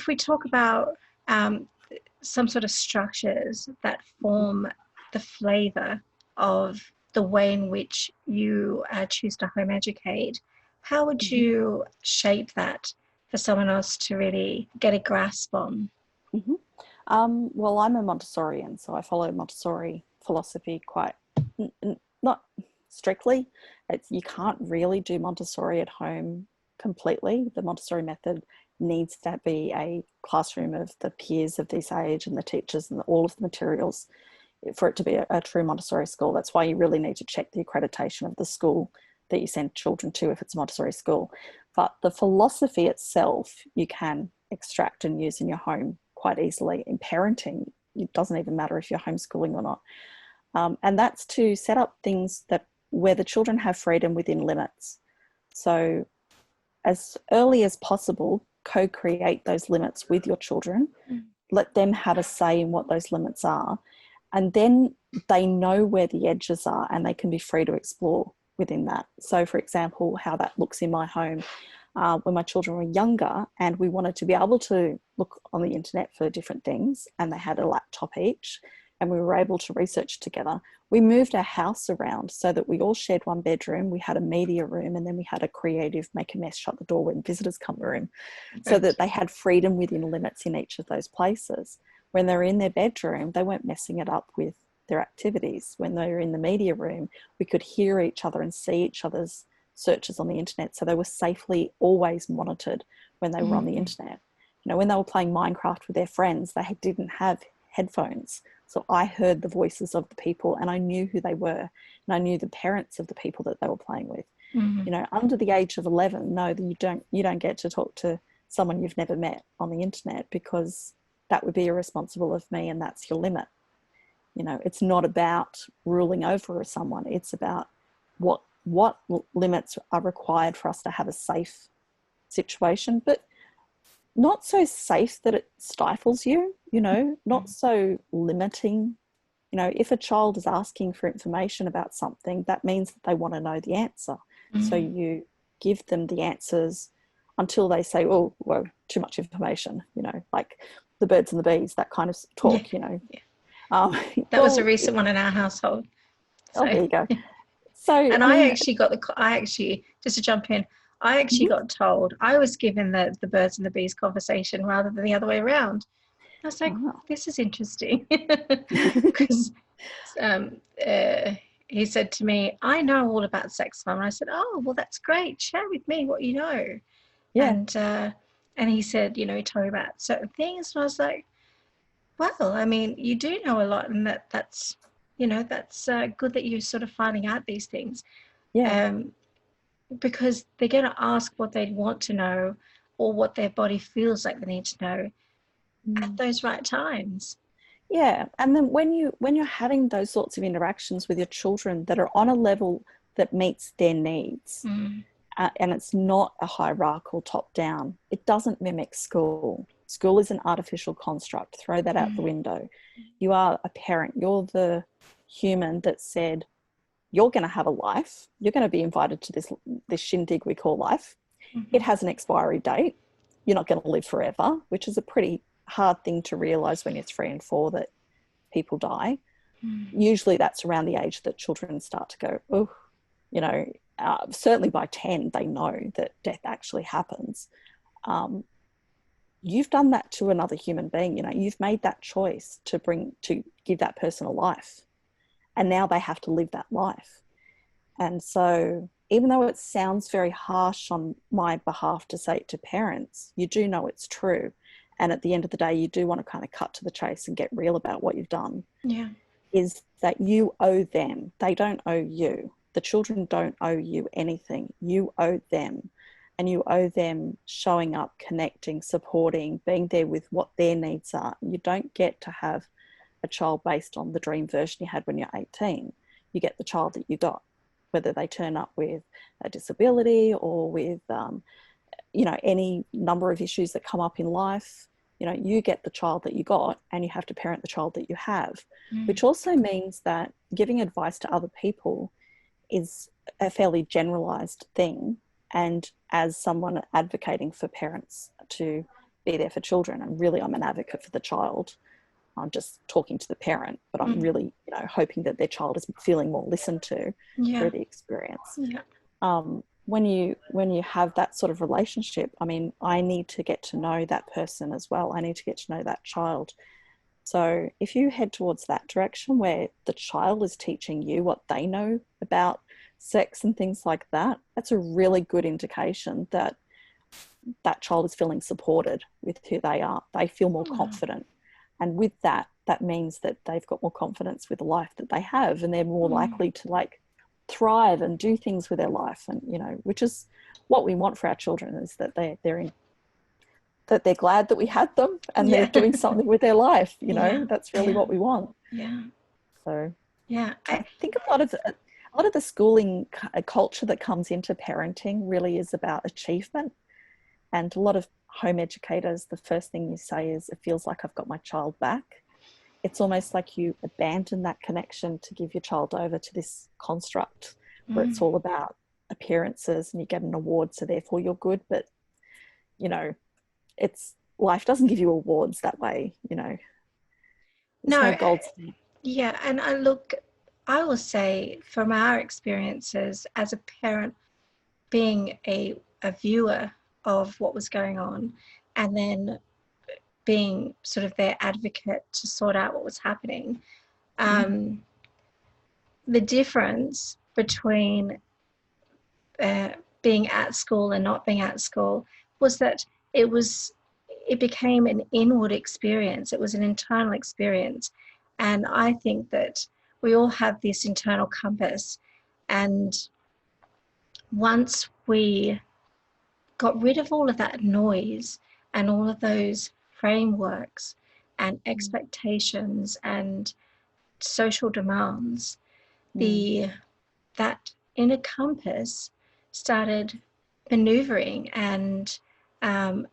if we talk about some sort of structures that form the flavour of the way in which you choose to home educate, how would you shape that for someone else to really get a grasp on? Well, I'm a Montessorian, so I follow Montessori philosophy quite, not strictly. You can't really do Montessori at home completely. The Montessori method needs to be a classroom of the peers of this age and the teachers and all of the materials for it to be a true Montessori school. That's why you really need to check the accreditation of the school that you send children to if it's a Montessori school. But the philosophy itself you can extract and use in your home quite easily. In parenting, it doesn't even matter if you're homeschooling or not. And that's to set up things where the children have freedom within limits. So as early as possible, co-create those limits with your children. Let them have a say in what those limits are. And then they know where the edges are and they can be free to explore within that. So for example, how that looks in my home, when my children were younger and we wanted to be able to look on the internet for different things, and they had a laptop each and we were able to research together, we moved our house around so that we all shared one bedroom. We had a media room, and then we had a creative make a mess, shut the door when visitors come room, so that they had freedom within limits in each of those places. When they were in their bedroom, they weren't messing it up with their activities. When they were in the media room, we could hear each other and see each other's searches on the internet. So they were safely always monitored when they were on the internet. You know, when they were playing Minecraft with their friends, they didn't have headphones. So I heard the voices of the people and I knew who they were. And I knew the parents of the people that they were playing with. You know, under the age of 11, no, you don't get to talk to someone you've never met on the internet, because that would be irresponsible of me, and that's your limit. You know, it's not about ruling over someone. It's about what limits are required for us to have a safe situation, but not so safe that it stifles you, you know, not so limiting. You know, if a child is asking for information about something, that means that they want to know the answer. So you give them the answers until they say, oh, whoa, too much information, you know, like the birds and the bees, that kind of talk, you know. That was a recent one in our household. So. Oh, there you go. So, and I actually just to jump in, I actually got told, I was given the birds and the bees conversation rather than the other way around. I was like, this is interesting. Because he said to me, I know all about sex, Mum. And I said, oh, well, that's great. Share with me what you know. Yeah. And he said, you know, he told me about certain things. And I was like, well, I mean, you do know a lot, and that's you know, that's good that you're sort of finding out these things. Because they're going to ask what they want to know or what their body feels like they need to know at those right times. Yeah, and then when you're having those sorts of interactions with your children that are on a level that meets their needs, and it's not a hierarchical top down, it doesn't mimic school. School is an artificial construct. Throw that out the window. You are a parent. You're the human that said, you're going to have a life. You're going to be invited to this shindig we call life. It has an expiry date. You're not going to live forever, which is a pretty hard thing to realize when you're 3 and 4 that people die. Usually that's around the age that children start to go, oh, you know, certainly by 10, they know that death actually happens. You've done that to another human being. You know, you've made that choice to give that person a life, and now they have to live that life. And so even though it sounds very harsh on my behalf to say it to parents, you do know it's true. And at the end of the day, you do want to kind of cut to the chase and get real about what you've done. Yeah. Is that you owe them. They don't owe you. The children don't owe you anything. You owe them. And you owe them showing up, connecting, supporting, being there with what their needs are. You don't get to have a child based on the dream version you had when you're 18. You get the child that you got, whether they turn up with a disability or with, you know, any number of issues that come up in life. You know, you get the child that you got, and you have to parent the child that you have, which also means that giving advice to other people is a fairly generalized thing. And as someone advocating for parents to be there for children, and really I'm an advocate for the child. I'm just talking to the parent, but I'm really, you know, hoping that their child is feeling more listened to through the experience. When you have that sort of relationship, I mean, I need to get to know that person as well. I need to get to know that child. So if you head towards that direction where the child is teaching you what they know about sex and things like that, that's a really good indication that that child is feeling supported with who they are. They feel more confident. And with that, that means that they've got more confidence with the life that they have, and they're more likely to like thrive and do things with their life. And, you know, which is what we want for our children, is that that they're glad that we had them and they're doing something with their life. You know, that's really what we want. So I think a lot of the schooling culture that comes into parenting really is about achievement. And a lot of home educators, the first thing you say is, it feels like I've got my child back. It's almost like you abandon that connection to give your child over to this construct where it's all about appearances and you get an award, so therefore you're good. But, you know, life doesn't give you awards that way, you know. There's no gold standard. Yeah, and I will say from our experiences as a parent, being a viewer of what was going on, and then being sort of their advocate to sort out what was happening. The difference between being at school and not being at school was that it became an inward experience. It was an internal experience. And I think that we all have this internal compass. And once we got rid of all of that noise and all of those frameworks and expectations and social demands, that inner compass started maneuvering and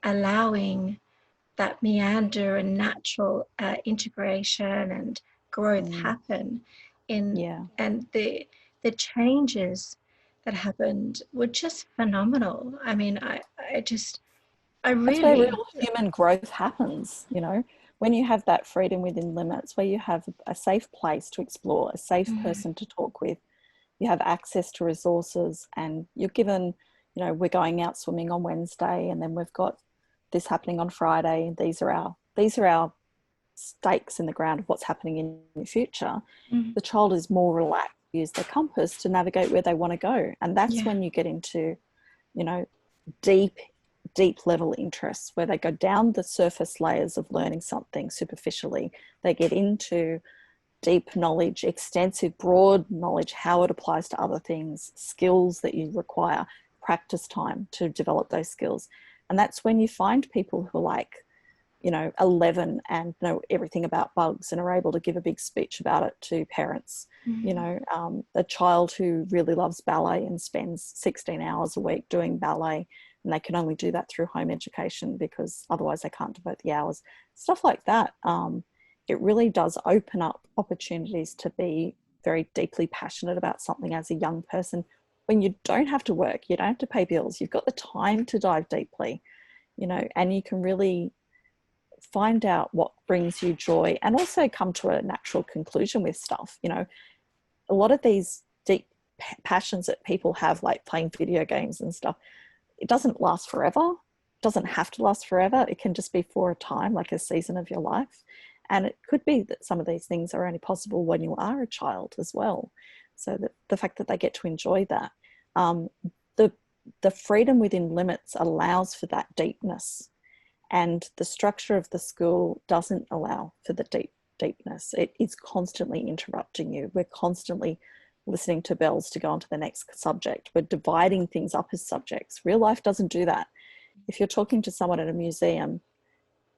allowing that meander and natural integration and growth happen and the changes that happened were just phenomenal. I mean, I really, that's where real human growth happens, you know, when you have that freedom within limits, where you have a safe place to explore, a safe person to talk with, you have access to resources, and you're given, you know, we're going out swimming on Wednesday, and then we've got this happening on Friday. These are our stakes in the ground of what's happening in the future. The child is more relaxed to use their compass to navigate where they want to go. And that's when you get into, you know, deep level interests, where they go down the surface layers of learning something superficially. They get into deep knowledge, extensive, broad knowledge, how it applies to other things, skills that you require, practice time to develop those skills. And that's when you find people who are like, you know, 11 and know everything about bugs and are able to give a big speech about it to parents. You know, a child who really loves ballet and spends 16 hours a week doing ballet, and they can only do that through home education because otherwise they can't devote the hours. Stuff like that. It really does open up opportunities to be very deeply passionate about something as a young person, when you don't have to work, you don't have to pay bills, you've got the time to dive deeply, you know, and you can really find out what brings you joy and also come to a natural conclusion with stuff. You know, a lot of these deep passions that people have, like playing video games and stuff, it doesn't last forever. It doesn't have to last forever. It can just be for a time, like a season of your life. And it could be that some of these things are only possible when you are a child as well. So that the fact that they get to enjoy that, the freedom within limits allows for that deepness, and the structure of the school doesn't allow for the deepness. It is constantly interrupting you. We're constantly listening to bells to go on to the next subject. We're dividing things up as subjects. Real life doesn't do that. If you're talking to someone at a museum,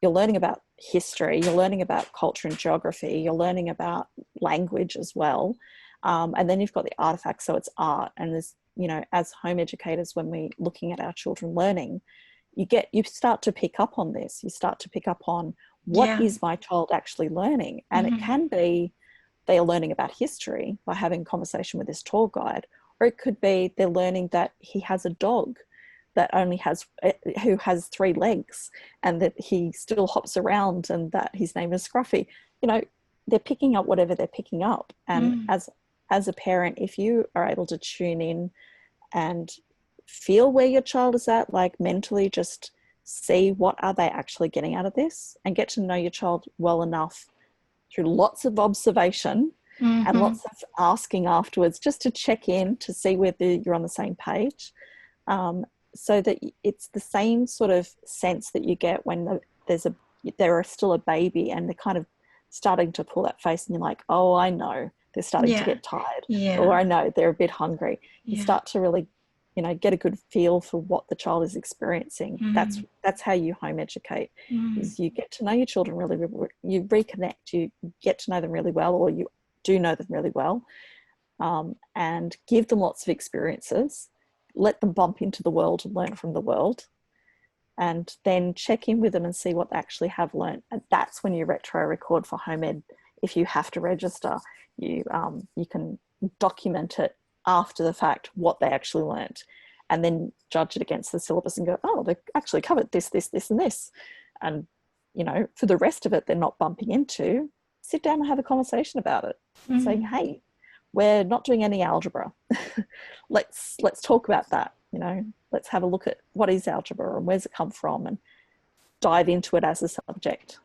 you're learning about history, you're learning about culture and geography, you're learning about language as well. And then you've got the artifacts, so it's art. And there's, you know, as home educators, when we're looking at our children learning, you start to pick up on this. You start to pick up on what is my child actually learning? And it can be they are learning about history by having a conversation with this tour guide, or it could be they're learning that he has a dog that only has, who has 3 legs, and that he still hops around, and that his name is Scruffy. You know, they're picking up whatever they're picking up. And as a parent, if you are able to tune in and feel where your child is at, like mentally just see what are they actually getting out of this, and get to know your child well enough through lots of observation and lots of asking afterwards, just to check in to see whether you're on the same page, so that it's the same sort of sense that you get when they're still a baby and they're kind of starting to pull that face, and you're like, oh, I know they're starting to get tired, or I know they're a bit hungry. You start to really, you know, get a good feel for what the child is experiencing. That's how you home educate, is you get to know your children really, you reconnect, you get to know them really well, or you do know them really well, and give them lots of experiences, let them bump into the world and learn from the world, and then check in with them and see what they actually have learned. And that's when you retro record for home ed. If you have to register, you can document it after the fact, what they actually learned, and then judge it against the syllabus and go, oh, they actually covered this, this, this, and this. And, you know, for the rest of it, they're not bumping into, sit down and have a conversation about it, saying, hey, we're not doing any algebra. let's talk about that. You know, let's have a look at what is algebra and where's it come from, and dive into it as a subject.